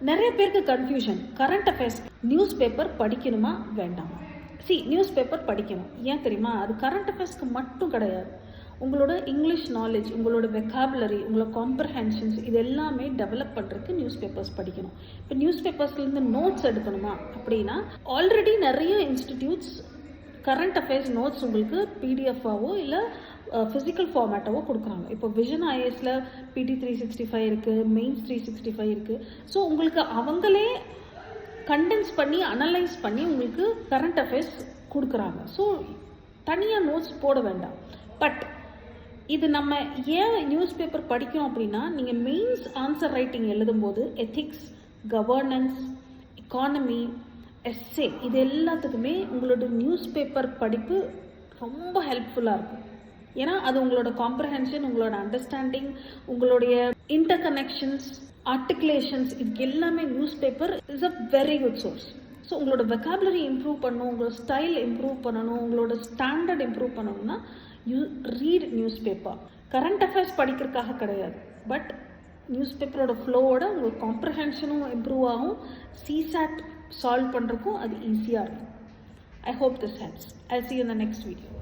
நிறைய பேருக்கு confusion, current affairs news paper படிக்கணுமா வேண்டாமா? நியூஸ் பேப்பர் படிக்கணும். ஏன் தெரியுமா? அது கரண்ட் அஃபேர்ஸ்க்கு மட்டும் கிடையாது. உங்களோட இங்கிலீஷ் நாலேஜ், உங்களோட வெக்காபுலரி, உங்களோட காம்ப்ரஹென்ஷன்ஸ் இது எல்லாமே டெவலப் பண்ணுறதுக்கு நியூஸ் பேப்பர்ஸ் படிக்கணும். இப்போ நியூஸ் பேப்பர்ஸ்லேருந்து நோட்ஸ் எடுக்கணுமா அப்படின்னா, ஆல்ரெடி நிறைய இன்ஸ்டிடியூட்ஸ் கரண்ட் அஃபேர்ஸ் நோட்ஸ் உங்களுக்கு பிடிஎஃபாவோ இல்லை ஃபிசிக்கல் ஃபார்மேட்டாவோ கொடுக்குறாங்க. இப்போ விஷன் ஐஏஎஸில் பிடி 365 இருக்குது, மெயின்ஸ் 365 இருக்குது. ஸோ உங்களுக்கு அவங்களே கண்டென்ஸ் பண்ணி அனலைஸ் பண்ணி உங்களுக்கு கரண்ட் அஃபேர்ஸ் கொடுக்குறாங்க. ஸோ தனியாக நோட்ஸ் போட வேண்டாம். பட் இது நம்ம ஏன் நியூஸ் பேப்பர் படிக்கணும் அப்படின்னா, நீங்கள் மெயின்ஸ் ஆன்சர் ரைட்டிங் எழுதும்போது எத்திக்ஸ், கவர்னன்ஸ், எக்கானமி, எஸ்ஸே இது எல்லாத்துக்குமே உங்களோட நியூஸ் பேப்பர் படிப்பு ரொம்ப ஹெல்ப்ஃபுல்லாக இருக்கும். ஏன்னா அது உங்களோட காம்ப்ரஹென்ஷன், உங்களோட அண்டர்ஸ்டாண்டிங், உங்களுடைய இன்டர் கனெக்ஷன்ஸ், ஆர்டிகுலேஷன்ஸ் இதுக்கு எல்லாமே news paper is a very good source. So உங்களோட வெக்காபுலரி இம்ப்ரூவ் பண்ணணும், உங்களோட ஸ்டைல் இம்ப்ரூவ் பண்ணணும், உங்களோட ஸ்டாண்டர்ட் இம்ப்ரூவ் பண்ணணும்னா you read news paper. Current affairs படிக்கிறதுக்காக கிடையாது, பட் நியூஸ் பேப்பரோட ஃப்ளோவோட உங்களுக்கு காம்ப்ரஹென்ஷனும் இம்ப்ரூவ் ஆகும், சிசாட் சால்வ் பண்ணுறதுக்கும் அது ஈஸியாக இருக்கும். I hope this helps. I'll see you in the next video.